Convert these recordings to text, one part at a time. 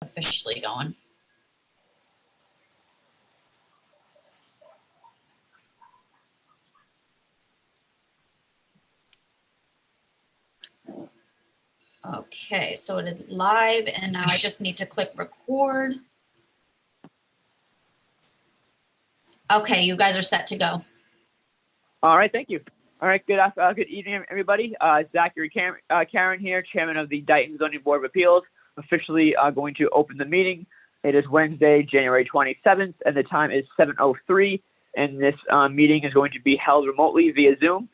officially going. Okay, so it is live and now I just need to click record. Okay, you guys are set to go. All right, thank you. All right, good evening, everybody. Zachary Karen here, Chairman of the Dighton Zoning Board of Appeals, officially going to open the meeting. It is Wednesday, January 27th, and the time is 7:03, and this meeting is going to be held remotely via Zoom.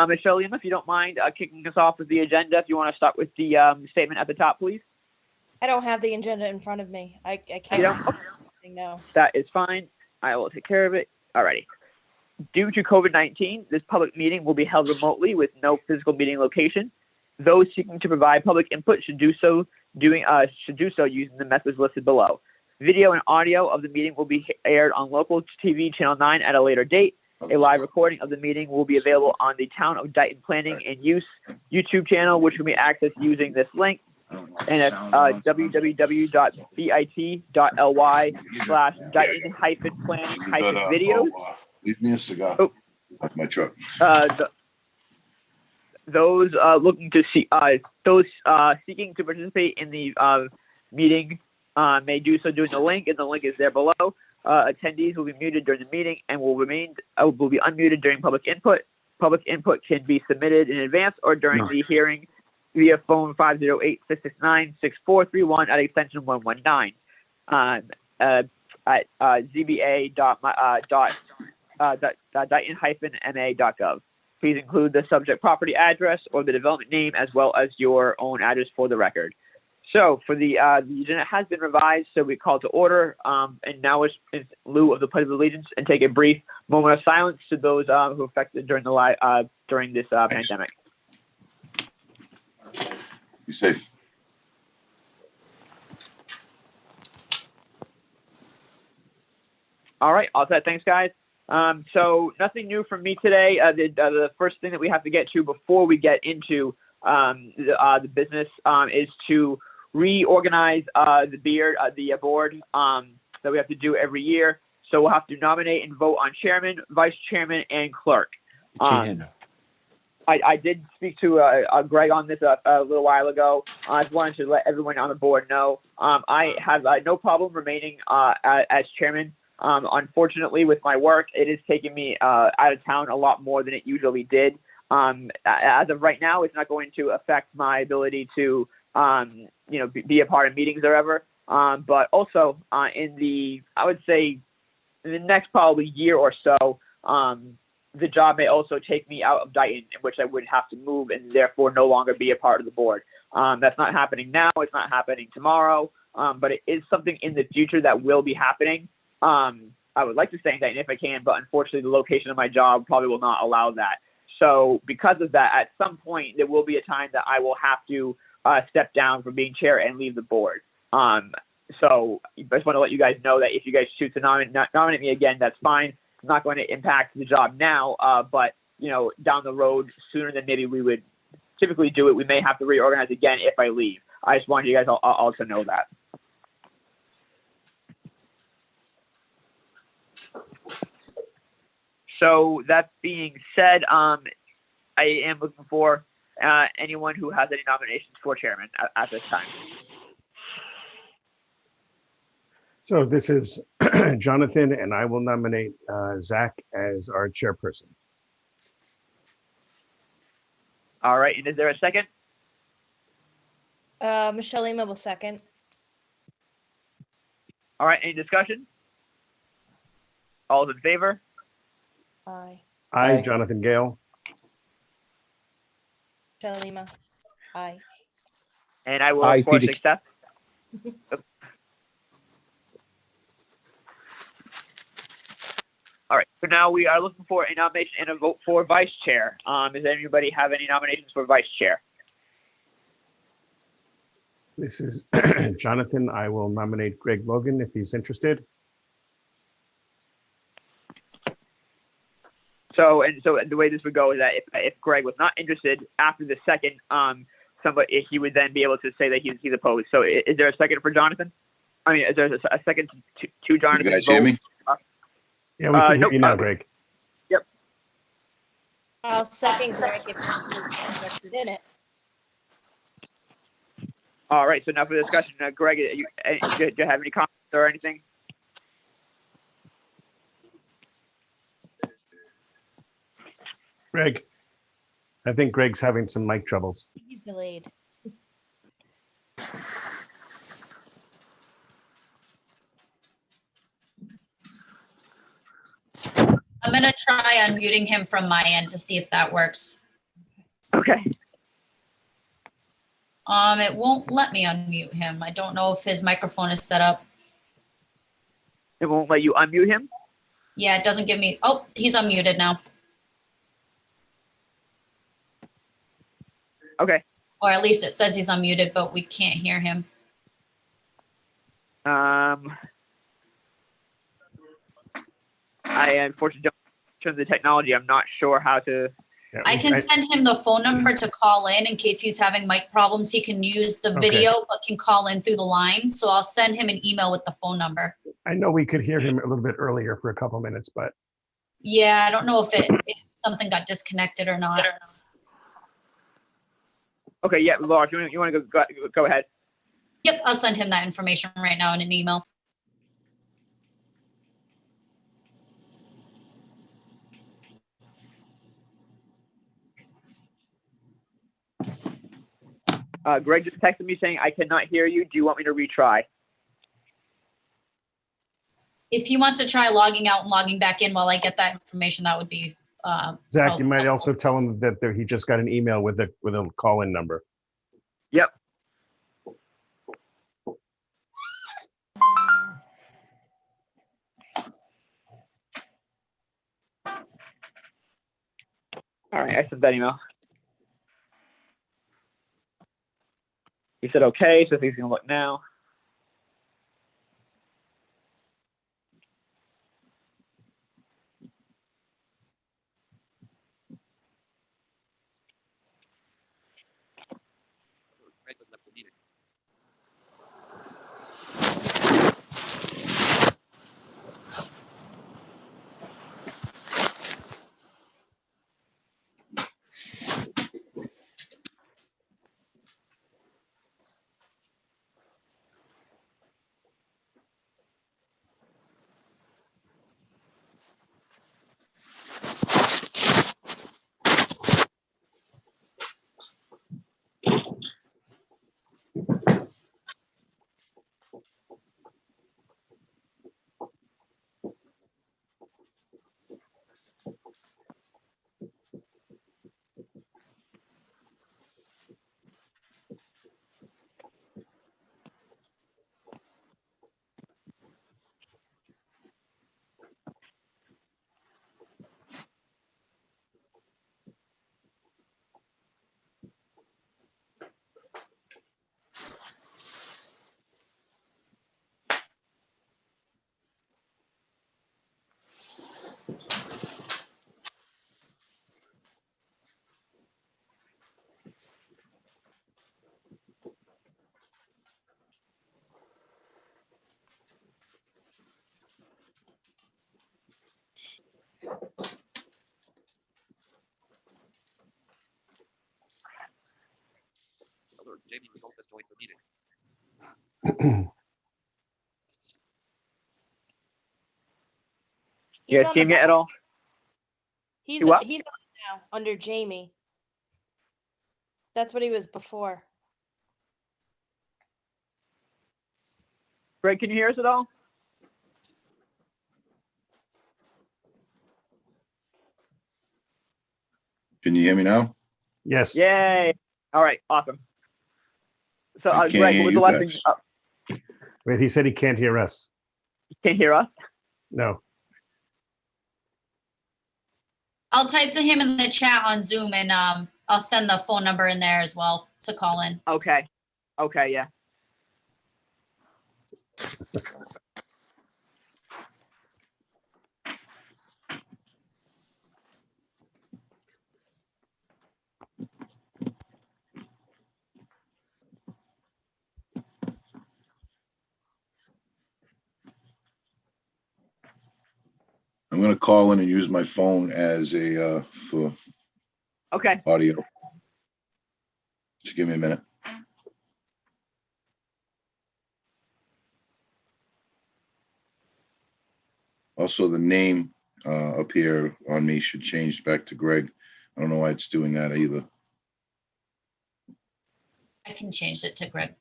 Michelle Lima, if you don't mind kicking us off with the agenda, if you want to start with the statement at the top, please. I don't have the agenda in front of me. I can't. You don't? No. That is fine. I will take care of it. Alrighty. Due to COVID-19, this public meeting will be held remotely with no physical meeting location. Those seeking to provide public input should do so using the methods listed below. Video and audio of the meeting will be aired on local TV channel 9 at a later date. A live recording of the meeting will be available on the Town of Dighton Planning and Use YouTube channel, which can be accessed using this link. And it's www.bit.ly/Dighton-planning-videos. Leave me a cigar. Oh. That's my truck. Those looking to see those seeking to participate in the meeting may do so during the link, and the link is there below. Attendees will be muted during the meeting and will be unmuted during public input. Public input can be submitted in advance or during the hearing via phone 508-669-6431 at extension 119 at zba.dighton-ma.gov. Please include the subject property address or the development name as well as your own address for the record. So for the agenda has been revised, so we call to order, and now it's in lieu of the Pledge of Allegiance, and take a brief moment of silence to those who were affected during the during this pandemic. Be safe. All right, all set. Thanks, guys. So nothing new from me today. The first thing that we have to get to before we get into the business is to reorganize the board that we have to do every year. So we'll have to nominate and vote on chairman, vice chairman, and clerk. I did speak to Greg on this a little while ago. I just wanted to let everyone on the board know I have no problem remaining as chairman. Unfortunately, with my work, it is taking me out of town a lot more than it usually did. As of right now, it's not going to affect my ability to, be a part of meetings or ever. But also I would say in the next probably year or so, the job may also take me out of Dighton, in which I would have to move and therefore no longer be a part of the board. That's not happening now. It's not happening tomorrow. But it is something in the future that will be happening. I would like to stay in Dighton if I can, but unfortunately the location of my job probably will not allow that. So because of that, at some point, there will be a time that I will have to step down from being chair and leave the board. So I just want to let you guys know that if you guys choose to nominate me again, that's fine. It's not going to impact the job now, but down the road, sooner than maybe we would typically do it, we may have to reorganize again if I leave. I just wanted you guys all to know that. So that being said, I am looking for anyone who has any nominations for chairman at this time. So this is Jonathan, and I will nominate Zach as our chairperson. All right, and is there a second? Michelle Lima will second. All right, any discussion? All in favor? Aye. Aye, Jonathan Gale. Michelle Lima. Aye. And I will, of course, accept. All right, so now we are looking for a nomination and a vote for vice chair. Does anybody have any nominations for vice chair? This is Jonathan. I will nominate Greg Logan if he's interested. So the way this would go is that if Greg was not interested after the second somebody, he would then be able to say that he's opposed. So is there a second for Jonathan? I mean, is there a second to You Jonathan? guys hear me? Yeah, we can hear nope, you now, Greg. I'll second Greg if he's interested in it. All right, so now for the discussion, Greg, do you have any comments or anything? Greg, I think Greg's having some mic troubles. He's delayed. I'm gonna try unmuting him from my end to see if that works. Okay. It won't let me unmute him. I don't know if his microphone is set up. It won't let you unmute him? Yeah, it doesn't give me, oh, he's unmuted now. Okay. Or at least it says he's unmuted, but we can't hear him. I unfortunately don't, in terms of technology, I'm not sure how to. Yeah, I can send him the phone number to call in case he's having mic problems. He can use the Okay. video, but can call in through the line. So I'll send him an email with the phone number. I know we could hear him a little bit earlier for a couple minutes, but Yeah, I don't know if something got disconnected or not. Okay, yeah, Laura, you want to go ahead? Yep, I'll send him that information right now in an email. Greg just texted me saying, I cannot hear you. Do you want me to retry? If he wants to try logging out and logging back in while I get that information, that would be. Zach, you might also tell him that he just got an email with a call-in number. Yep. All right, I sent that email. He said okay, so he's gonna look now. Jamie Revolt has joined the meeting. You guys see him yet at all? He's You what? on now under Jamie. That's what he was before. Greg, can you hear us at all? Can you hear me now? Yes. Yay! All right, awesome. So, I can't Greg, hear what was you the last thing? guys. Wait, he said he can't hear us. You can't hear us? No. I'll type to him in the chat on Zoom and I'll send the phone number in there as well to call in. Okay. Okay, yeah. gonna call in and use my phone as a, for Okay. audio. Just give me a minute. Also, the name up here on me should change back to Greg. I don't know why it's doing that either. I can change it to Greg.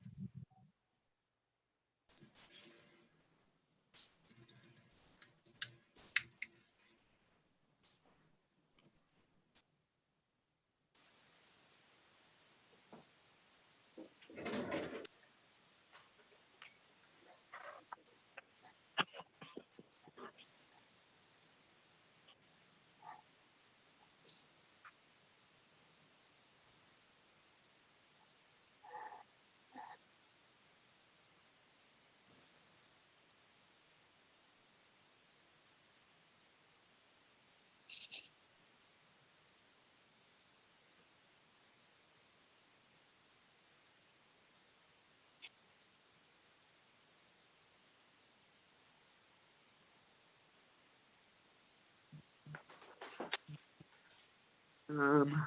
Um,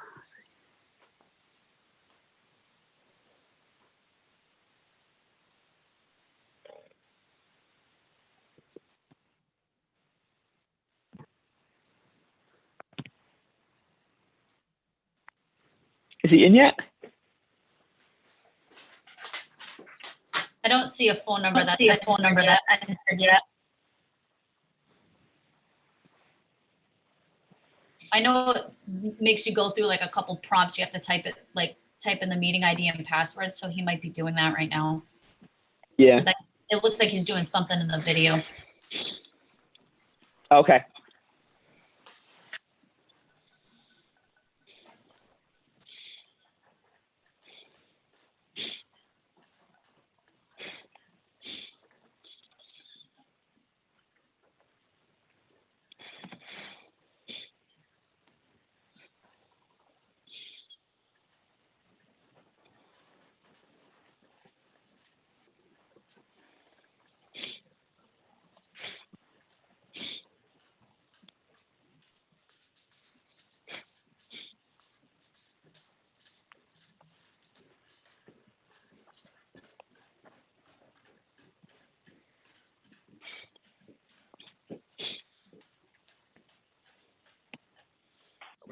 is he in yet? I don't see a phone number that's entered yet. I know it makes you go through like a couple prompts. You have to type in the meeting ID and password. So he might be doing that right now. Yeah. It looks like he's doing something in the video. Okay.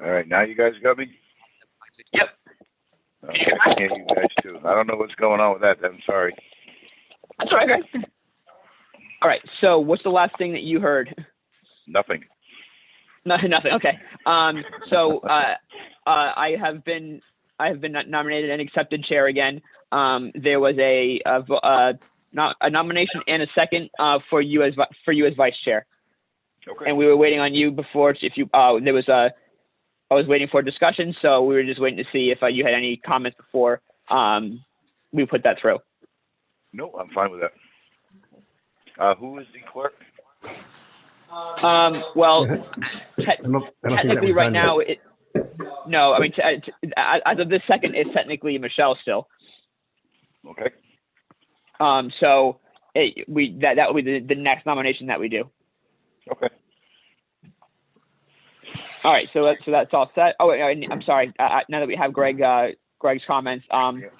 All right, now you guys got me? Yep. Okay, I can hear you guys too. I don't know what's going on with that. I'm sorry. That's all right, guys. All right. So, what's the last thing that you heard? Nothing. Nothing. Okay. So, I have been nominated and accepted chair again. There was a nomination and a second for you as vice chair. Okay. And we were waiting on you before. If you I was waiting for a discussion, so we were just waiting to see if you had any comments before we put that through. No, I'm fine with that. Who is the clerk? Well, I don't think that technically, was right done yet. now, no. I mean, as of this second, it's technically Michelle still. Okay. So that will be the next nomination that we do. Okay. All right. So that's all set. Oh, wait, I'm sorry. Now that we have Greg's comments, Mr.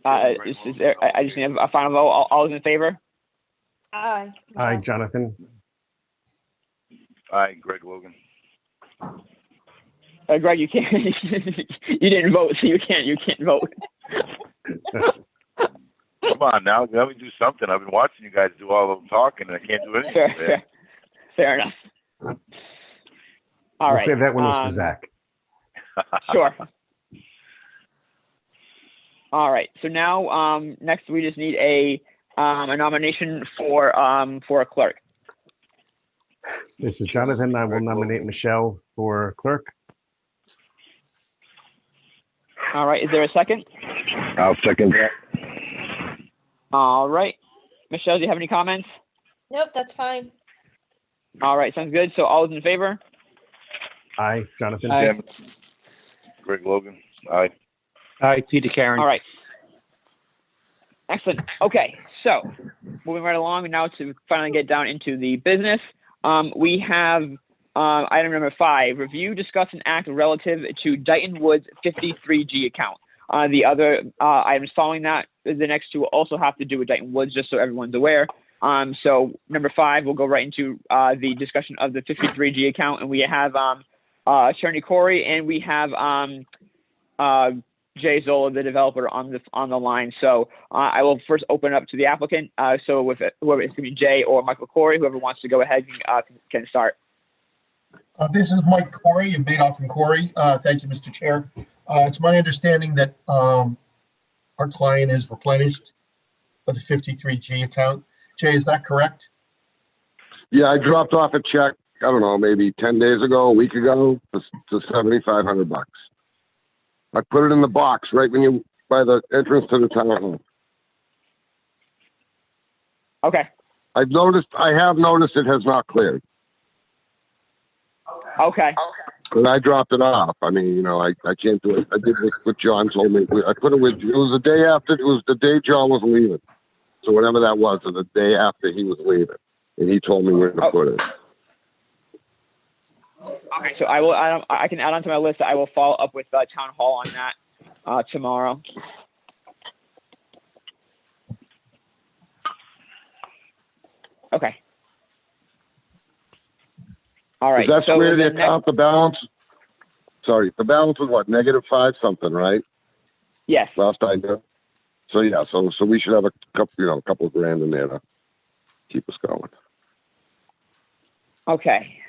Chairman, Greg is there? I just need a final vote. All those in favor? Aye. Hi, Michelle. Jonathan. Aye, Greg Logan. Greg, you can't. You didn't vote, so you can't vote. Come on now, let me do something. I've been watching you guys do all the talking, and I can't do anything. Fair enough. All We'll right. save that one for Zach. Sure. All right. So now, next we just need a nomination for a clerk. This is Jonathan. I will nominate Michelle for clerk. All right. Is there a second? I'll second that. All right. Michelle, do you have any comments? Nope, that's fine. All right. Sounds good. So all those in favor? Aye, Jonathan. Chairman, Greg Logan. Aye. Hi, Peter Karen. All right. Excellent. Okay. So moving right along now to finally get down into the business. We have item number 5, review, discuss, and act relative to Dighton Woods 53G account. The other items following that, the next two will also have to do with Dighton Woods, just so everyone's aware. So number 5, we'll go right into the discussion of the 53G account, and we have Attorney Corey, and we have Jay Zola, the developer, on the line. So I will first open it up to the applicant. So with whoever, it's going to be Jay or Michael Corey, whoever wants to go ahead can start. This is Mike Corey of Madoff and Corey. Thank you, Mr. Chair. It's my understanding that our client has replenished the 53G account. Jay, is that correct? Yeah, I dropped off a check, I don't know, maybe 10 days ago, a week ago, to $7,500. I put it in the box right when you, by the entrance to the town hall. Okay. I have noticed it has not cleared. Okay. But I dropped it off. I mean, you know, I can't do it. I did what John told me. I put it with, it was the day after, it was the day John was leaving. So whatever that was, or the day after he was leaving. And he told me where to put it. Okay, so I can add onto my list that I will follow up with Town Hall on that tomorrow. Okay. All right. That's so where the the account, the balance, sorry, the balance was what, -5 something, right? Yes. Last I knew. So yeah, so we should have a couple of grand in there to keep us going. Okay.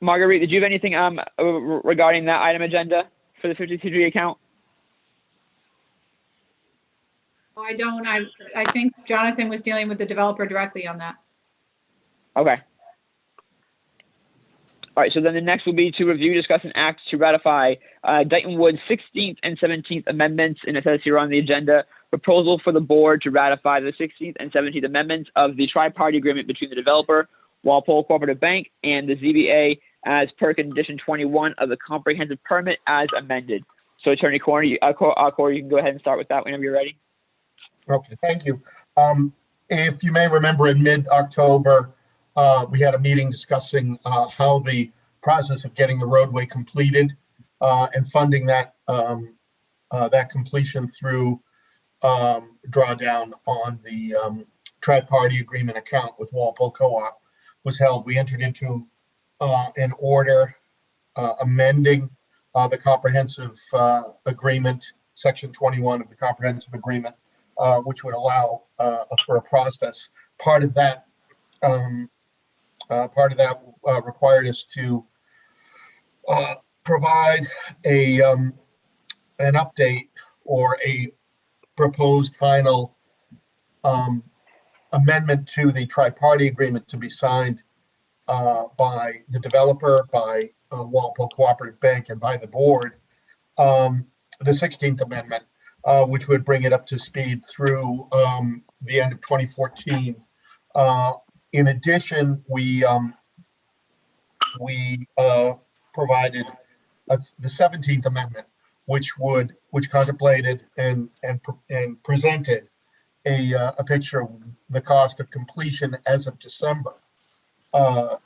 Marguerite, did you have anything regarding that item agenda for the 53G account? Oh, I don't. I think Jonathan was dealing with the developer directly on that. Okay. All right, so then the next will be to review, discuss, and act to ratify Dighton Woods 16th and 17th amendments, and it says here on the agenda, proposal for the board to ratify the 16th and 17th amendments of the tri-party agreement between the developer, Walpole Cooperative Bank, and the ZBA as per condition 21 of the comprehensive permit as amended. So Attorney Corey, Corey, you can go ahead and start with that whenever you're ready. Okay, thank you. If you may remember, in mid-October, we had a meeting discussing how the process of getting the roadway completed and funding that that completion through drawdown on the tri-party agreement account with Walpole Co-op was held. We entered into an order amending the comprehensive agreement, section 21 of the comprehensive agreement, which would allow for a process. Part of that required us to provide an update or a proposed final amendment to the tri-party agreement to be signed by the developer, by Walpole Cooperative Bank, and by the board. The 16th Amendment, which would bring it up to speed through the end of 2014. In addition, we provided the 17th Amendment, which contemplated and presented a picture of the cost of completion as of December of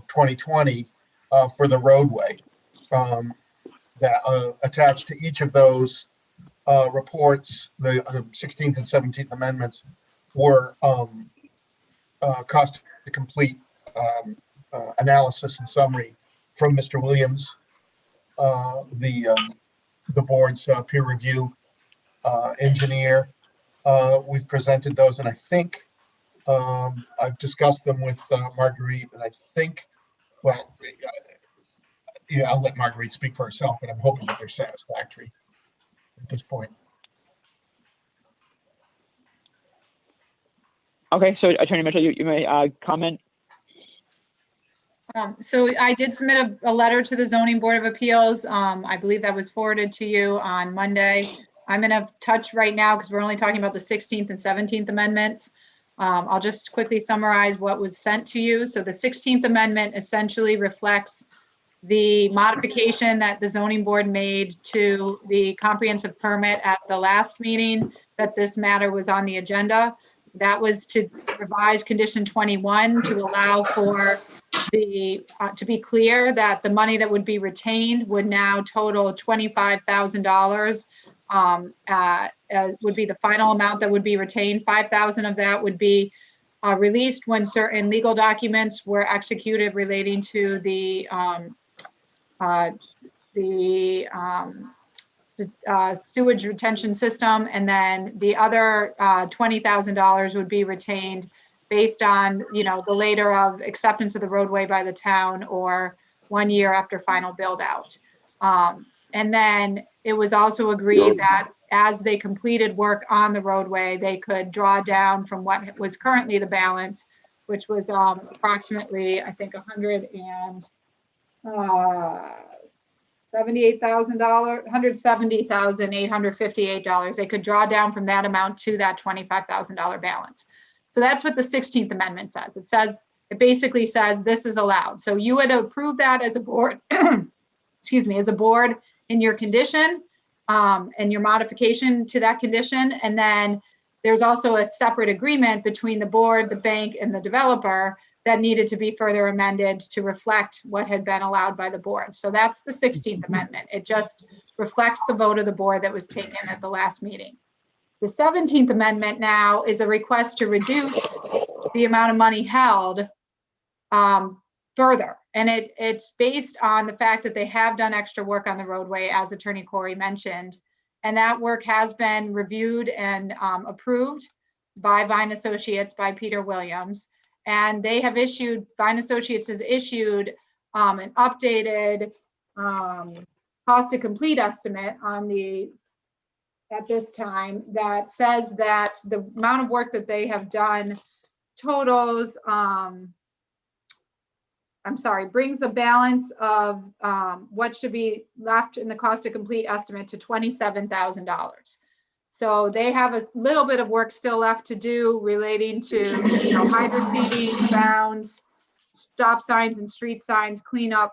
2020 for the roadway. That attached to each of those reports, the 16th and 17th amendments were cost to complete analysis and summary from Mr. Williams, the board's peer review engineer. We've presented those, and I think I've discussed them with Marguerite, and I think, well, yeah, I'll let Marguerite speak for herself, but I'm hoping that they're satisfactory at this point. Okay, so Attorney Mitchell, you may comment. So I did submit a letter to the Zoning Board of Appeals. I believe that was forwarded to you on Monday. I'm in a touch right now because we're only talking about the 16th and 17th amendments. I'll just quickly summarize what was sent to you. So the 16th amendment essentially reflects the modification that the zoning board made to the comprehensive permit at the last meeting that this matter was on the agenda. That was to revise condition 21 to allow for the, to be clear that the money that would be retained would now total $25,000. As would be the final amount that would be retained. 5,000 of that would be released when certain legal documents were executed relating to the sewage retention system, and then the other $20,000 would be retained based on, you know, the later of acceptance of the roadway by the town or 1 year after final build out. And then it was also agreed that as they completed work on the roadway, they could draw down from what was currently the balance, which was approximately, I think, $170,858. They could draw down from that amount to that $25,000 balance. So that's what the 16th Amendment says. It basically says this is allowed. So you would approve that as a board, excuse me, as a board in your condition and your modification to that condition. And then there's also a separate agreement between the board, the bank, and the developer that needed to be further amended to reflect what had been allowed by the board. So that's the 16th Amendment. It just reflects the vote of the board that was taken at the last meeting. The 17th Amendment now is a request to reduce the amount of money held further. And it's based on the fact that they have done extra work on the roadway, as Attorney Corey mentioned. And that work has been reviewed and approved by Vine Associates, by Peter Williams. And they have issued, Vine Associates has issued an updated cost to complete estimate on these at this time that says that the amount of work that they have done totals, brings the balance of what should be left in the cost to complete estimate to $27,000. So they have a little bit of work still left to do relating to, you know, hydro seeding, bounds, stop signs and street signs, cleanup,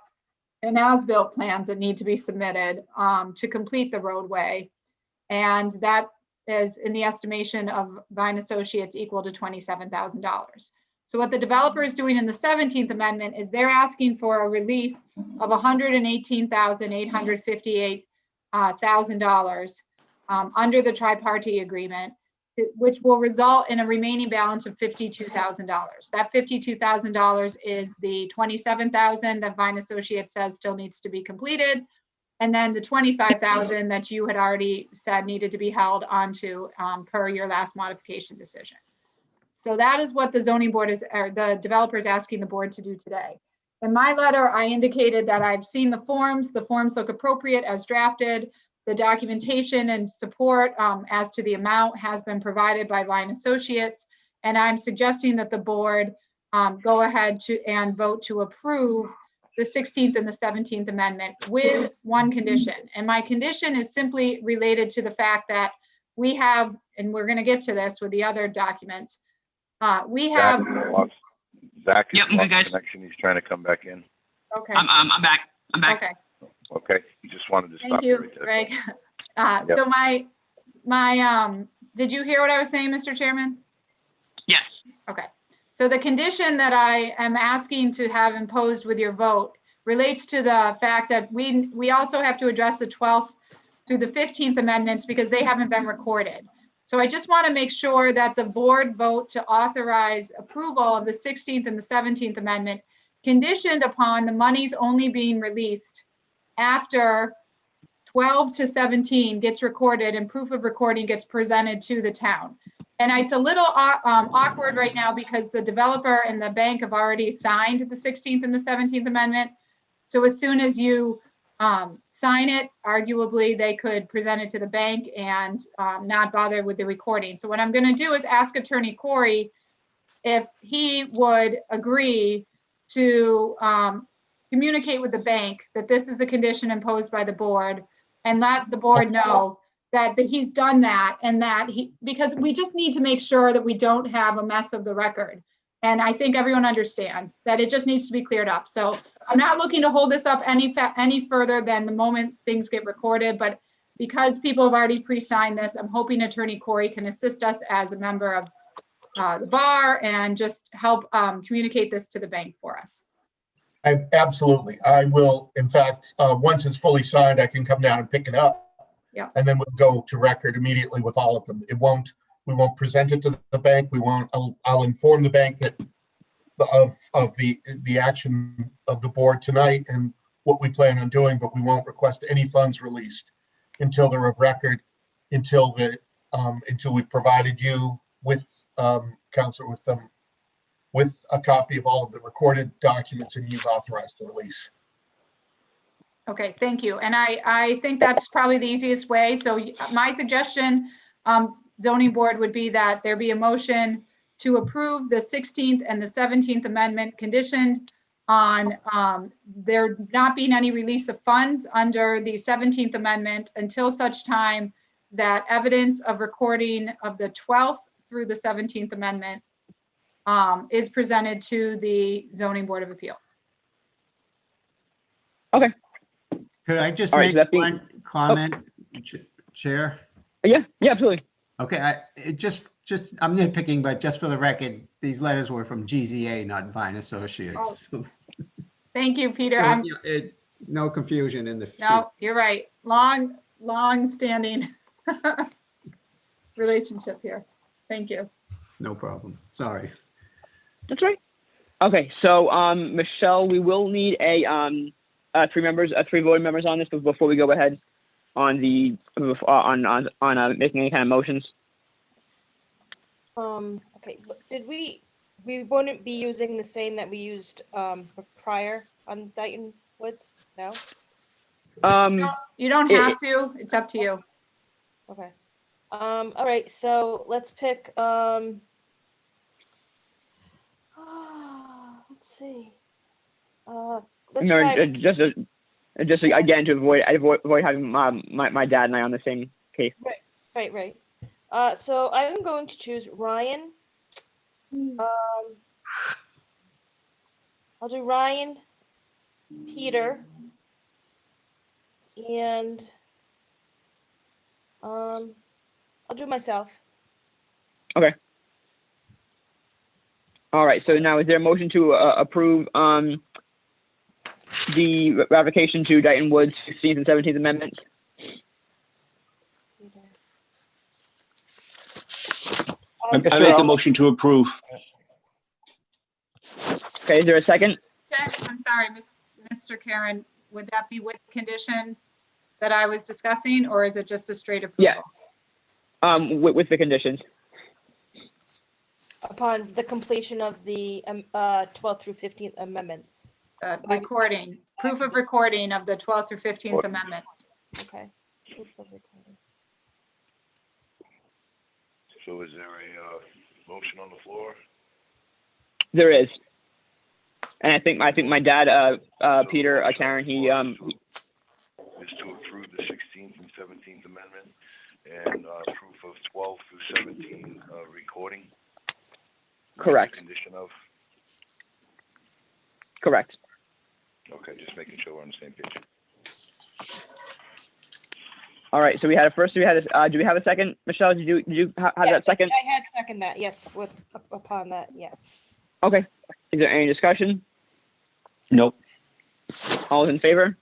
and as-built plans that need to be submitted to complete the roadway. And that is, in the estimation of Vine Associates, equal to $27,000. So what the developer is doing in the 17th Amendment is they're asking for a release of $118,858,000 under the tripartite agreement, which will result in a remaining balance of $52,000. That $52,000 is the $27,000 that Vine Associates says still needs to be completed, and then the $25,000 that you had already said needed to be held onto per your last modification decision. So that is what the zoning board is, or the developer is asking the board to do today. In my letter, I indicated that I've seen the forms look appropriate as drafted. The documentation and support as to the amount has been provided by Vine Associates. And I'm suggesting that the board go ahead and vote to approve the 16th and the 17th Amendment with one condition. And my condition is simply related to the fact that we have, and we're going to get to this with the other documents, we have. Zach is Yep, lost guys. connection. He's trying to come back in. Okay. I'm back. I'm back. Okay. Okay, he just wanted to stop. Thank you, right there. Greg. Yep. So did you hear what I was saying, Mr. Chairman? Yes. Okay. So the condition that I am asking to have imposed with your vote relates to the fact that we also have to address the 12th through the 15th amendments because they haven't been recorded. So I just want to make sure that the board vote to authorize approval of the 16th and the 17th amendment conditioned upon the monies only being released after 12 to 17 gets recorded and proof of recording gets presented to the town. And it's a little awkward right now because the developer and the bank have already signed the 16th and the 17th amendment. So as soon as you sign it, arguably they could present it to the bank and not bother with the recording. So what I'm going to do is ask Attorney Corey if he would agree to communicate with the bank that this is a condition imposed by the board and let the board know that he's done that, and that because we just need to make sure that we don't have a mess of the record. And I think everyone understands that it just needs to be cleared up. So I'm not looking to hold this up any further than the moment things get recorded, but because people have already pre-signed this, I'm hoping Attorney Corey can assist us as a member of the bar and just help communicate this to the bank for us. Absolutely. I will, in fact, once it's fully signed, I can come down and pick it up. Yeah. And then we'll go to record immediately with all of them. We won't present it to the bank. I'll inform the bank that of the action of the board tonight and what we plan on doing, but we won't request any funds released until they're of record, until we've provided you with counsel with a copy of all of the recorded documents and you've authorized the release. Okay, thank you. And I think that's probably the easiest way. So my suggestion, zoning board, would be that there be a motion to approve the 16th and the 17th amendment conditioned on there not being any release of funds under the 17th amendment until such time that evidence of recording of the 12th through the 17th amendment is presented to the zoning board of appeals. Okay. Could I just All right, make so that one comment, Chair? Yeah, absolutely. Okay, I'm nitpicking, but just for the record, these letters were from GZA, not Vine Associates. Oh. Thank you, Peter. No confusion in the. No, you're right. Long standing relationship here. Thank you. No problem. Sorry. That's right. Okay, so Michelle, we will need three voting members on this before we go ahead on the making any kind of motions. Okay, did we wouldn't be using the same that we used prior on Dighton Woods? No? You don't have to. It's up to you. Okay. All right, so let's pick let's see. Let's Remember, try. just again to avoid having my dad and I on the same case. Right. So I'm going to choose Ryan. I'll do Ryan, Peter, and I'll do myself. Okay. All right. So now, is there a motion to approve the ratification to Dighton Woods 16th and 17th amendments? I make a motion to approve. Okay. Is there a second? I'm sorry, Mr. Karen, would that be with condition that I was discussing, or is it just a straight approval? Yeah. With the conditions. Upon the completion of the 12th through 15th amendments. Recording, proof of recording of the 12th through 15th amendments. Okay. Proof of recording. So is there a motion on the floor? There is. And I think my dad, Peter, Karen, he Is to approve the 16th and 17th amendment and proof of 12 through 17 recording. Correct. Condition of. Correct. Okay, just making sure we're on the same page. All right. So we had a first. Do we have a second? Michelle, did you have that second? I had second that. Yes. Upon that. Yes. Okay. Is there any discussion? Nope. All in favor?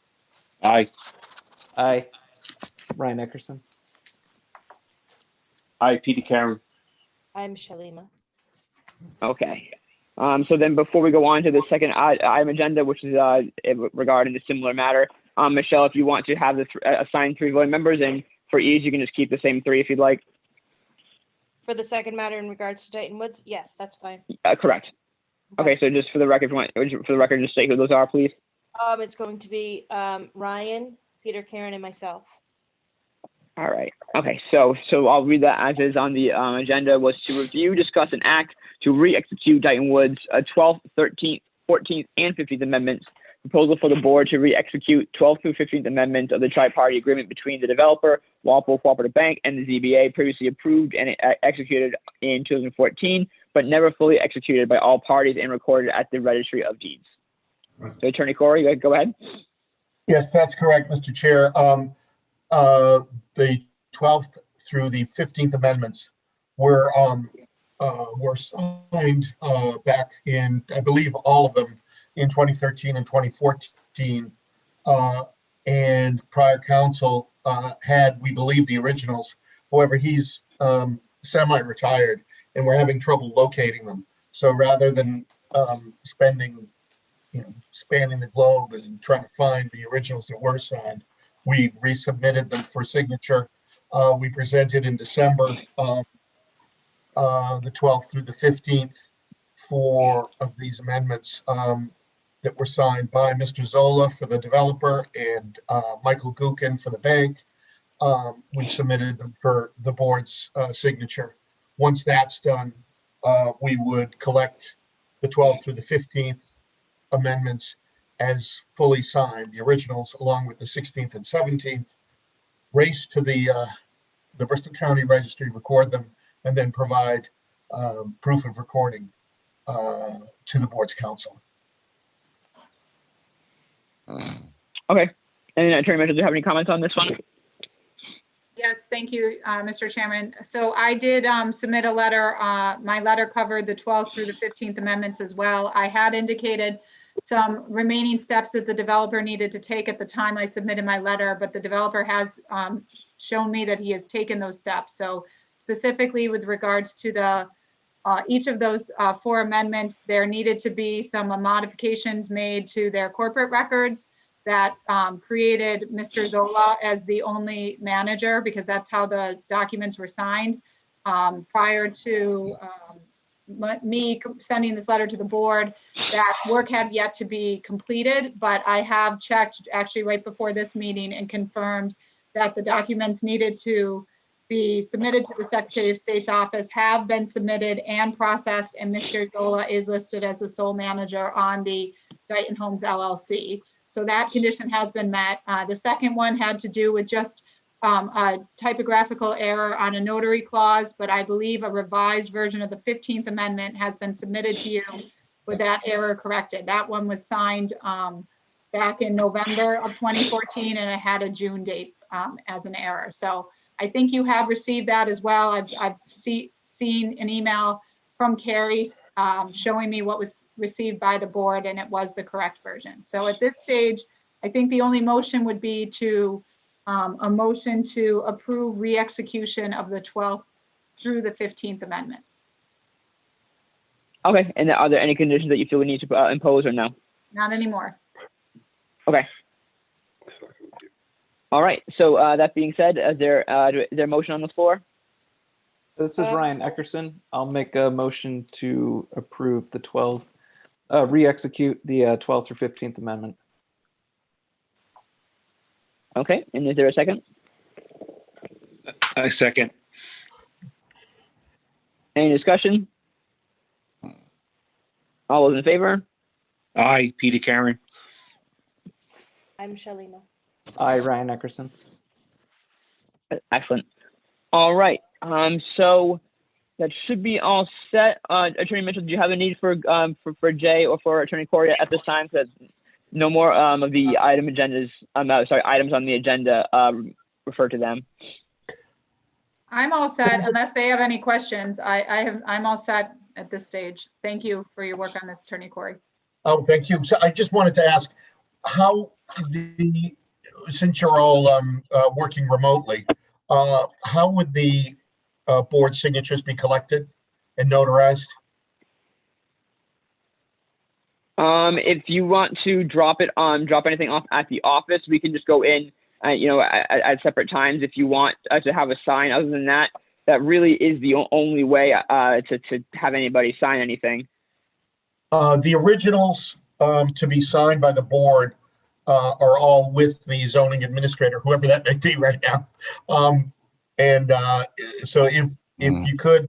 Aye. Aye. Ryan Eckerson. Aye, Peter Karen. I'm Shalima. Okay. So then before we go on to the second item agenda, which is regarding a similar matter, Michelle, if you want to have assign 3 voting members, and for ease, you can just keep the same 3 if you'd like. For the second matter in regards to Dighton Woods, yes, that's fine. Correct. Okay, so just for the record, just state who those are, please. It's going to be Ryan, Peter, Karen, and myself. All right. Okay, so I'll read that as is on the agenda. Was to review, discuss, and act to re-execute Dighton Woods 12th, 13th, 14th, and 15th amendments. Proposal for the board to re-execute 12th through 15th amendments of the tri-party agreement between the developer, Walpole Cooperative Bank, and the ZBA, previously approved and executed in 2014, but never fully executed by all parties and recorded at the Registry of Deeds. So, Attorney Corey, go ahead. Yes, that's correct, Mr. Chair. The 12th through the 15th amendments were were signed back in, I believe, all of them in 2013 and 2014. And prior council had, we believe, the originals. However, he's semi-retired and we're having trouble locating them. So rather than spending, spanning the globe and trying to find the originals that were signed, we resubmitted them for signature. We presented in December, the 12th through the 15th, 4 of these amendments that were signed by Mr. Zola for the developer and Michael Gukin for the bank. We submitted them for the board's signature. Once that's done, we would collect the 12th through the 15th amendments as fully signed, the originals, along with the 16th and 17th, race to the Bristol County Registry, record them, and then provide proof of recording to the board's council. Okay. And Attorney Mitchell, do you have any comments on this one? Yes, thank you, Mr. Chairman. So I did submit a letter. My letter covered the 12th through the 15th amendments as well. I had indicated some remaining steps that the developer needed to take at the time I submitted my letter, but the developer has shown me that he has taken those steps. So specifically with regards to the each of those 4 amendments, there needed to be some modifications made to their corporate records that created Mr. Zola as the only manager, because that's how the documents were signed. Prior to me sending this letter to the board, that work had yet to be completed, but I have checked actually right before this meeting and confirmed that the documents needed to be submitted to the Secretary of State's office have been submitted and processed, and Mr. Zola is listed as the sole manager on the Dighton Homes LLC. So that condition has been met. The second one had to do with just a typographical error on a notary clause, but I believe a revised version of the 15th Amendment has been submitted to you with that error corrected. That one was signed back in November of 2014, and it had a June date as an error. So I think you have received that as well. I've seen an email from Carrie showing me what was received by the board, and it was the correct version. So at this stage, I think the only motion would be to a motion to approve re-execution of the 12th through the 15th amendments. Okay. And are there any conditions that you feel we need to impose or no? Not anymore. Okay. All right. So that being said, is there a motion on the floor? This is Ryan Eckerson. I'll make a motion to approve the 12th, re-execute the 12th through 15th amendment. Okay. And is there a second? I second. Any discussion? All those in favor? Aye, Peter Karen. I'm Shalina. Aye, Ryan Eckerson. Excellent. All right. So that should be all set. Attorney Mitchell, do you have a need for Jay or for Attorney Corey at this time? Because no more of the items on the agenda refer to them. I'm all set unless they have any questions. I'm all set at this stage. Thank you for your work on this, Attorney Corey. Oh, thank you. So I just wanted to ask how since you're all working remotely, how would the board signatures be collected and notarized? If you want to drop anything off at the office, we can just go in, at separate times if you want to have a sign. Other than that, that really is the only way to have anybody sign anything. The originals to be signed by the board are all with the zoning administrator, whoever that may be right now. So if you could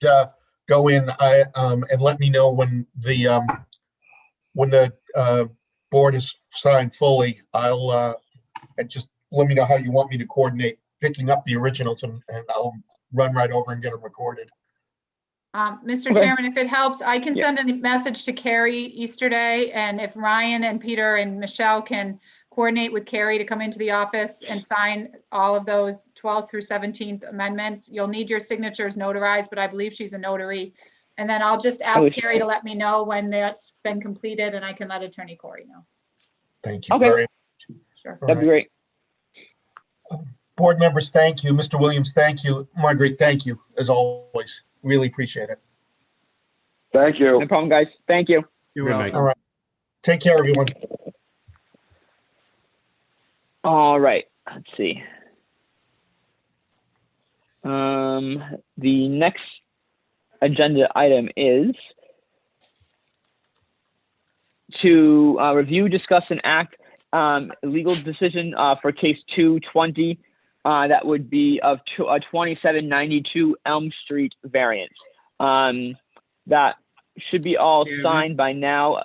go in and let me know when the board is signed fully, and just let me know how you want me to coordinate picking up the originals, and I'll run right over and get them recorded. Mr. Chairman, if it helps, I can send a message to Carrie Easterday, and if Ryan and Peter and Michelle can coordinate with Carrie to come into the office and sign all of those 12th through 17th amendments. You'll need your signatures notarized, but I believe she's a notary. And then I'll just Oh, ask Carrie to let me know when that's been completed and I can let Attorney Corey know. Thank you Okay. very Sure. All That'd be right. great. Board members, thank you. Mr. Williams, thank you. Marguerite, thank you, as always. Really appreciate it. Thank you. No problem, guys. Thank you. You're Good night. welcome. All right. Take care, everyone. All right. Let's see. The next agenda item is to review, discuss, and act legal decision for case 220. That would be of 2792 Elm Street variance. That should be all Chairman? signed by now.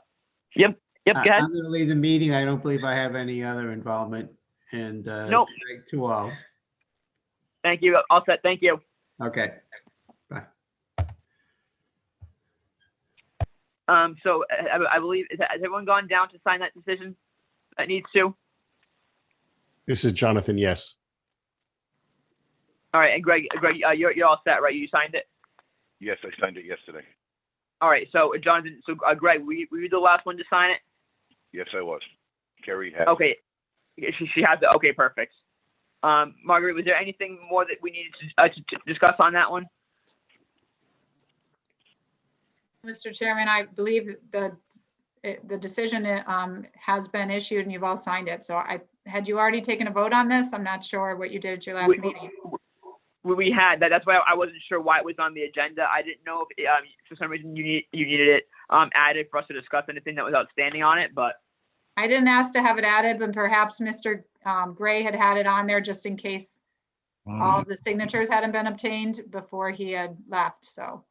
Yep. Go ahead. I'm going to leave the meeting. I don't believe I have any other involvement. And Nope. good night to all. Thank you. All set. Thank you. Okay. Bye. So I believe, has everyone gone down to sign that decision that needs to? This is Jonathan, yes. All right, and Greg, you're all set, right? You signed it? Yes, I signed it yesterday. All right, so Jonathan, Greg, were you the last one to sign it? Yes, I was. Carrie had. Okay, she has it. Okay, perfect. Marguerite, was there anything more that we needed to discuss on that one? Mr. Chairman, I believe the decision has been issued and you've all signed it. So had you already taken a vote on this? I'm not sure what you did at your last meeting. We had that. That's why I wasn't sure why it was on the agenda. I didn't know if for some reason you needed it added for us to discuss anything that was outstanding on it, but. I didn't ask to have it added, but perhaps Mr. Gray had it on there just in case all of the signatures hadn't been obtained before he had left. So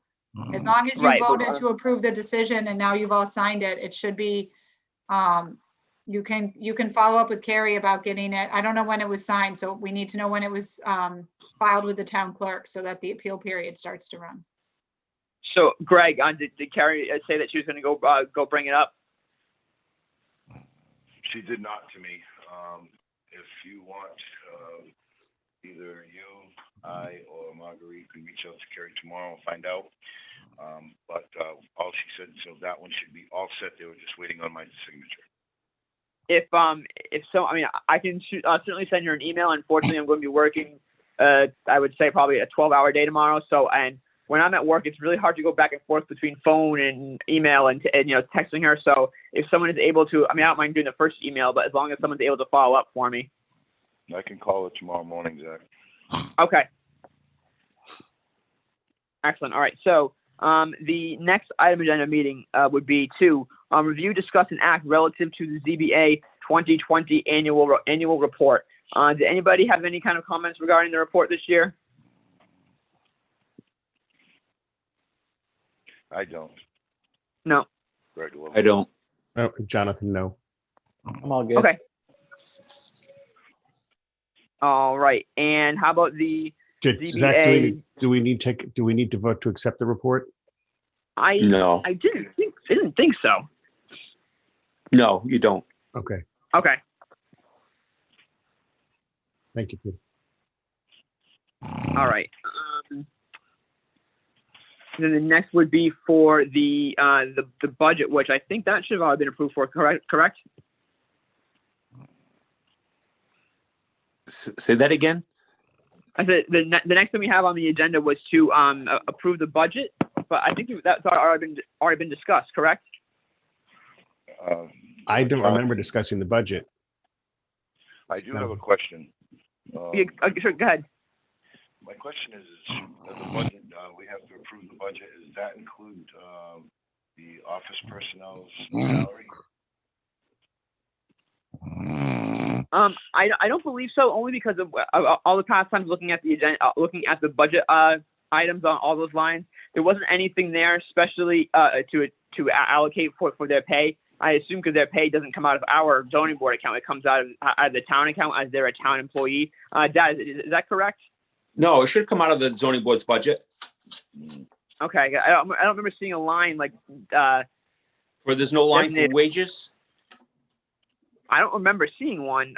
as long as you Right, but, voted to approve the decision and now you've all signed it, it should be, you can follow up with Carrie about getting it. I don't know when it was signed, so we need to know when it was filed with the town clerk so that the appeal period starts to run. So Greg, did Carrie say that she was going to go bring it up? She did not to me. If you want, either you, I, or Marguerite can reach out to Carrie tomorrow and find out. But all she said, so that one should be all set. They were just waiting on my signature. If so, I mean, I can certainly send her an email. Unfortunately, I'm going to be working. I would say probably a 12-hour day tomorrow. So, and when I'm at work, it's really hard to go back and forth between phone and email and texting her. So if someone is able to, I mean, I don't mind doing the first email, but as long as someone's able to follow up for me. I can call her tomorrow morning, Zach. Okay. Excellent. All right. So the next item agenda meeting would be to review, discuss, and act relative to the ZBA 2020 annual report. Did anybody have any kind of comments regarding the report this year? I don't. No. Greg will. I don't. Oh, Jonathan, no. I'm all good. Okay. All right. And how about the Zach, ZBA? do we need to vote to accept the report? No. I didn't think so. No, you don't. Okay. Okay. Thank you, Peter. All right. Then the next would be for the budget, which I think that should have already been approved for. Correct? Say that again. I said the next thing we have on the agenda was to approve the budget, but I think that's already been discussed. Correct? I don't remember discussing the budget. I do have a question. Sure, go ahead. My question is the budget, we have to approve the budget. Does that include the office personnel's salary? I don't believe so, only because of all the past times looking at the agenda, looking at the budget items on all those lines. There wasn't anything there, especially to allocate for their pay. I assume because their pay doesn't come out of our zoning board account, it comes out of the town account as they're a town employee. Dad, is that correct? No, it should come out of the zoning board's budget. Okay, I don't remember seeing a line like. Where there's no line for wages. I don't remember seeing one,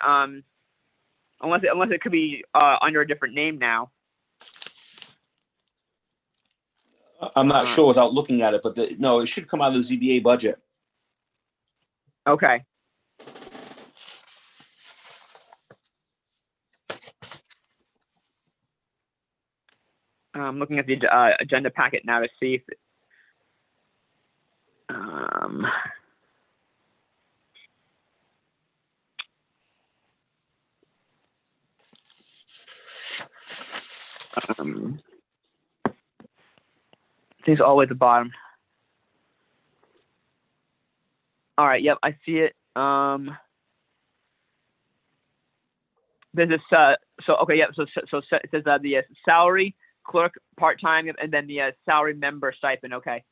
unless it could be under a different name now. I'm not sure without looking at it, but no, it should come out of the ZBA budget. Okay. I'm looking at the agenda packet now to see if things all the way at the bottom. All right. Yep, I see it. There's this. So okay. Yep. So it says the salary clerk part-time and then the salary member stipend. Okay.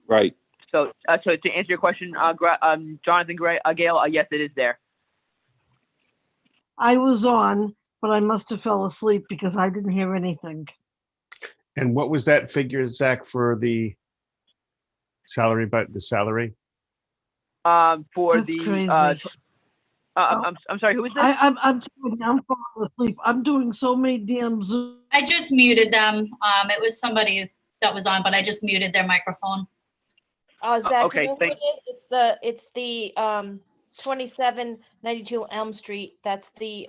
Right. So to answer your question, Jonathan Gale, yes, it is there. I was on, but I must have fell asleep because I didn't hear anything. And what was that figure, Zach, for the salary, but the salary? For That's the crazy. I'm sorry, who is this? I'm falling asleep. I'm doing so many damn Zoom. I just muted them. It was somebody that was on, but I just muted their microphone. Zach, okay, you know who it is? It's the 2792 Elm Street. That's the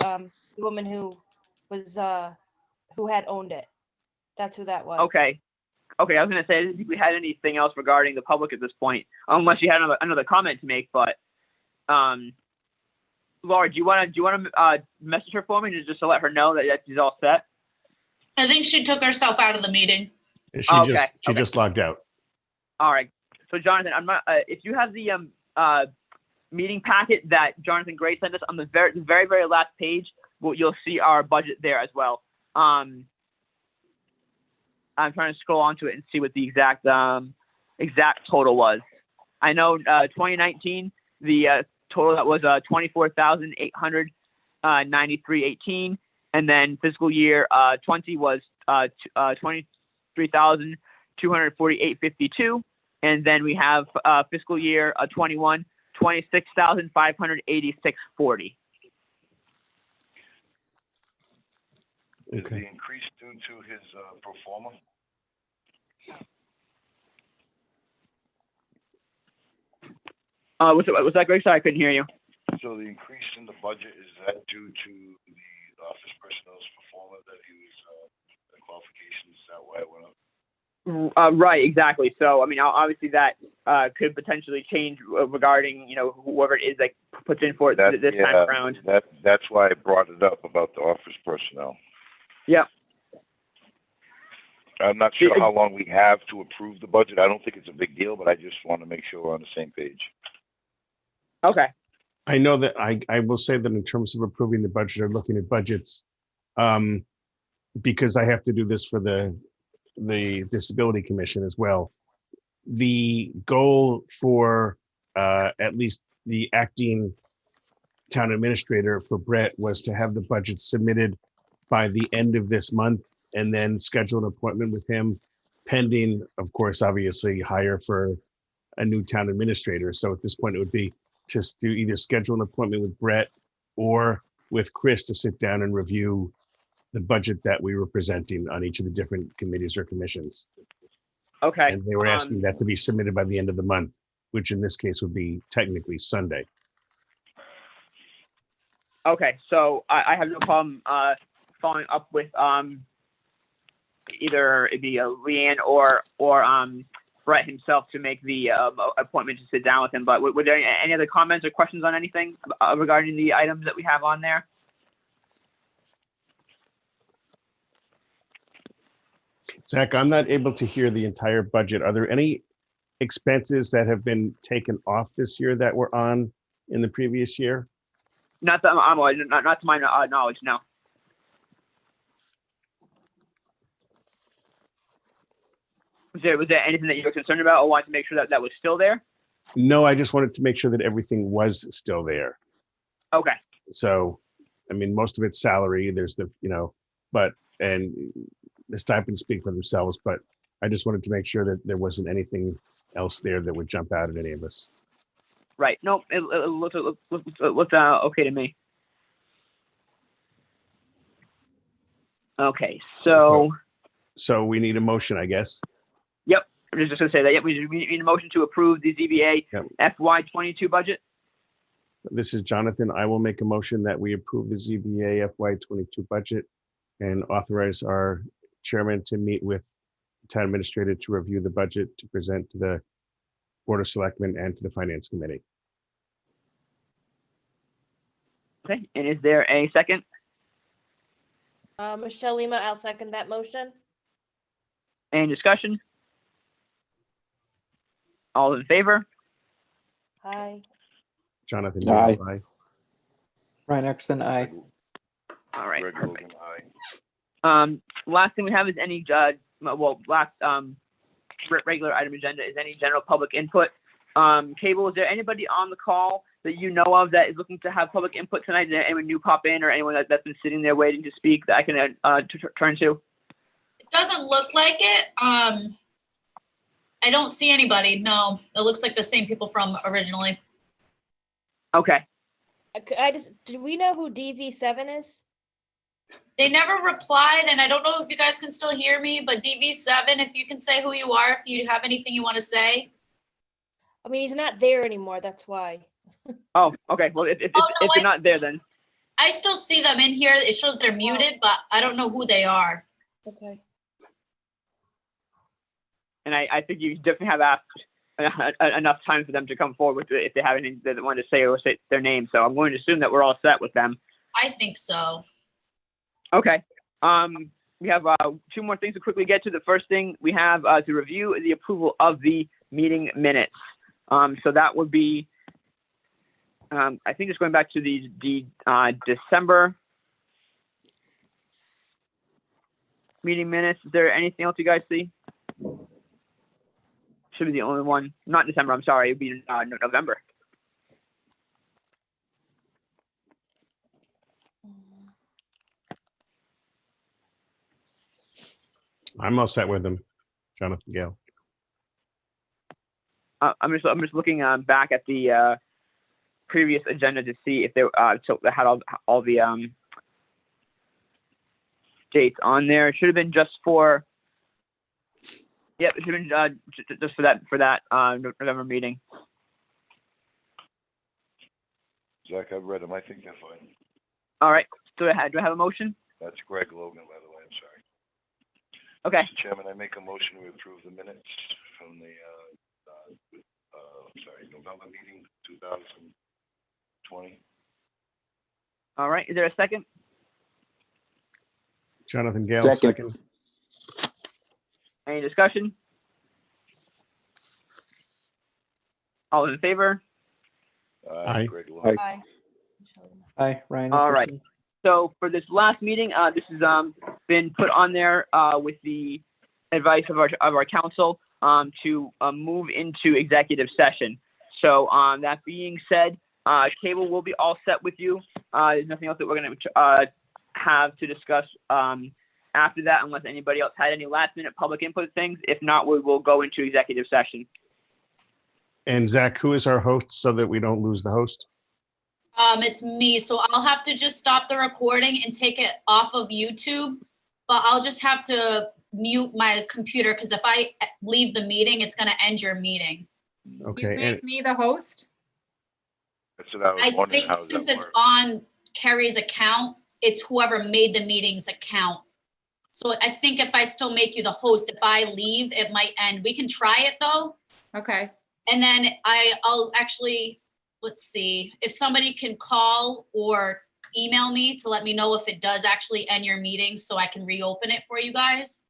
woman who was who had owned it. That's who that was. Okay, I was gonna say I didn't think we had anything else regarding the public at this point, unless you had another comment to make. But Laura, do you want to message her for me just to let her know that she's all set? I think she took herself out of the meeting. She just logged out. All right. So Jonathan, I'm not. If you have the meeting packet that Jonathan Gray sent us on the very last page, you'll see our budget there as well. I'm trying to scroll onto it and see what the exact total was. I know 2019 the total that was 24,893.18, and then fiscal year 20 was 23,248.52. And then we have fiscal year 21, 26,586.40. Is the increase due to his pro forma? Was that Greg? Sorry, I couldn't hear you. So the increase in the budget, is that due to the office personnel's pro forma that he was, the qualifications, is that why it went up? Right, exactly. So, I mean, obviously that could potentially change regarding, whoever it is that puts in for it this time around. That's why I brought it up about the office personnel. Yeah. I'm not sure how long we have to approve the budget. I don't think it's a big deal, but I just want to make sure we're on the same page. Okay. I know that I will say that in terms of approving the budget or looking at budgets, because I have to do this for the Disability Commission as well. The goal for at least the acting town administrator for Brett was to have the budget submitted by the end of this month and then schedule an appointment with him pending, of course, obviously hire for a new town administrator. So at this point, it would be just to either schedule an appointment with Brett or with Chris to sit down and review the budget that we were presenting on each of the different committees or commissions. Okay. And they were asking that to be submitted by the end of the month, which in this case would be technically Sunday. Okay, so I have no problem following up with either it'd be Leanne or Brett himself to make the appointment to sit down with him. But were there any other comments or questions on anything regarding the items that we have on there? Zach, I'm not able to hear the entire budget. Are there any expenses that have been taken off this year that were on in the previous year? Not that not to my knowledge, no. Was there anything that you were concerned about or wanted to make sure that was still there? No, I just wanted to make sure that everything was still there. Okay. So, I mean, most of it's salary. There's the, and the stipends speak for themselves, but I just wanted to make sure that there wasn't anything else there that would jump out at any of us. Right. No, it looked okay to me. Okay, so we need a motion, I guess. Yep. I'm just gonna say that, yeah, we need a motion to approve the ZBA Yep. FY 22 budget. This is Jonathan. I will make a motion that we approve the ZBA FY 22 budget and authorize our chairman to meet with town administrator to review the budget to present to the Board of Selectmen and to the Finance Committee. Okay, and is there a second? Michelle Lima, I'll second that motion. Any discussion? All in favor? Aye. Jonathan. Aye. Gale, aye. Ryan Eckerson, aye. All right, Greg perfect. Logan, aye. Last thing we have is any, regular item agenda is any general public input. Cable, is there anybody on the call that you know of that is looking to have public input tonight? Did anyone new pop in or anyone that's been sitting there waiting to speak that I can turn to? It doesn't look like it. I don't see anybody. No, it looks like the same people from originally. Okay. Do we know who DV7 is? They never replied, and I don't know if you guys can still hear me, but DV7, if you can say who you are, if you have anything you want to say. I mean, he's not there anymore, that's why. Oh, okay. Well, if they're not there, then. I still see them in here. It shows they're muted, but I don't know who they are. Okay. And I think you definitely have asked enough time for them to come forward with it if they have anything that they want to say or say their name. So I'm going to assume that we're all set with them. I think so. Okay. We have two more things to quickly get to. The first thing we have to review is the approval of the meeting minutes. So that would be, I think just going back to the December meeting minutes. Is there anything else you guys see? Should be the only one. Not December, I'm sorry. It'd be November. I'm all set with them, Jonathan Gale. I'm just looking back at the previous agenda to see if they had all the dates on there. It should have been just for. Yep, it should have been just for that November meeting. Zach, I've read them. I think they're fine. All right. Do I have a motion? That's Greg Logan, by the way. I'm sorry. Okay. Mr. Chairman, I make a motion to approve the minutes from the, November meeting, 2020. All right. Is there a second? Jonathan Gale, Second. Any discussion? All in favor? Aye. Greg Logan. Aye. Aye, Ryan All right. Eckerson. So for this last meeting, this has been put on there with the advice of our council to move into executive session. So that being said, Cable will be all set with you. There's nothing else that we're going to have to discuss after that, unless anybody else had any last minute public input things. If not, we will go into executive session. And Zach, who is our host so that we don't lose the host? It's me, so I'll have to just stop the recording and take it off of YouTube, but I'll just have to mute my computer because if I leave the meeting, it's going to end your meeting. Okay. You And make me the host? That's what I was I wondering. think How does since that it's work? on Carrie's account, it's whoever made the meeting's account. So I think if I still make you the host, if I leave, it might end. We can try it though. Okay. And then I'll actually, let's see, if somebody can call or email me to let me know if it does actually end your meeting so I can reopen it for you guys.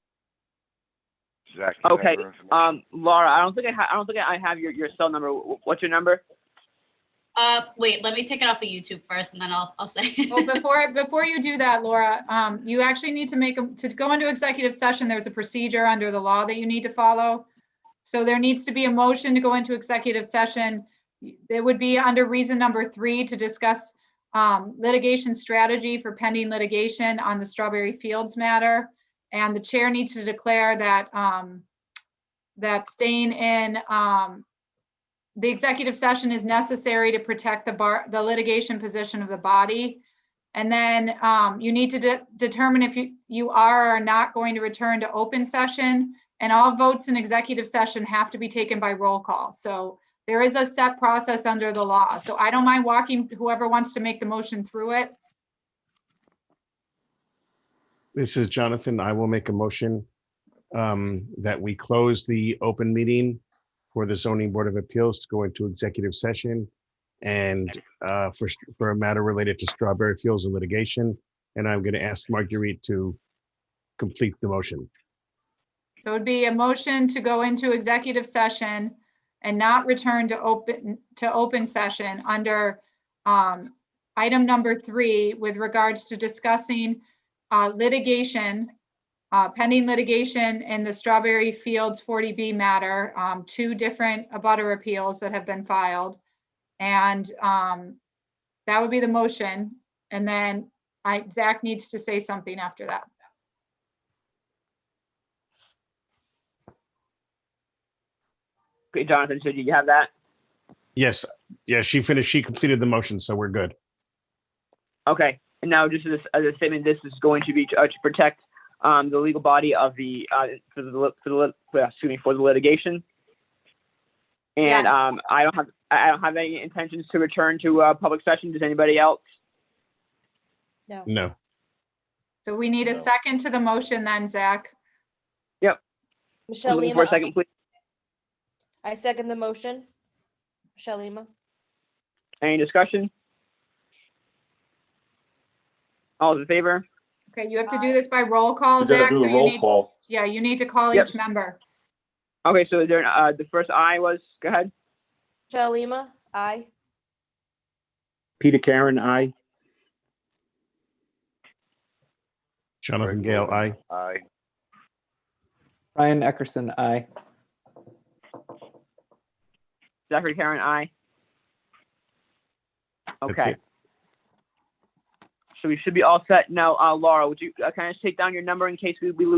Zach, you have Okay. her information? Laura, I don't think I have your cell number. What's your number? Wait, let me take it off of YouTube first and then I'll say. Well, before you do that, Laura, you actually need to go into executive session. There's a procedure under the law that you need to follow. So there needs to be a motion to go into executive session. It would be under reason number 3 to discuss litigation strategy for pending litigation on the Strawberry Fields matter. And the chair needs to declare that that staying in the executive session is necessary to protect the litigation position of the body. And then you need to determine if you are or not going to return to open session. and all votes in executive session have to be taken by roll call. So there is a set process under the law. So I don't mind walking whoever wants to make the motion through it. This is Jonathan. I will make a motion that we close the open meeting for the zoning board of appeals to go into executive session and for a matter related to Strawberry Fields and litigation. And I'm going to ask Marguerite to complete the motion. So it would be a motion to go into executive session and not return to open session under item number 3 with regards to discussing litigation, pending litigation in the Strawberry Fields 40B matter, 2 different abutter appeals that have been filed. And that would be the motion. And then Zach needs to say something after that. Okay, Jonathan, so do you have that? Yes, she finished. She completed the motion, so we're good. Okay, and now just as a statement, this is going to be to protect the legal body of the for the litigation. And I don't have any intentions to return to public session. Does anybody else? No. No. So we need a second to the motion then, Zach. Yep. Michelle Looking Lima. for a second, please. I second the motion. Michelle Lima. Any discussion? All in favor? Okay, you have to do this by roll call, You gotta Zach. do so the you roll need- call. Yeah, you need to call Yep. each member. Okay, so there, the first I was, go ahead. Michelle Lima, aye. Peter Karen, aye. Jonathan Gale, aye. Aye. Ryan Eckerson, aye. Zachary Karen, aye. That's Okay. it. So we should be all set now. Laura, would you kind of take down your number in case we lose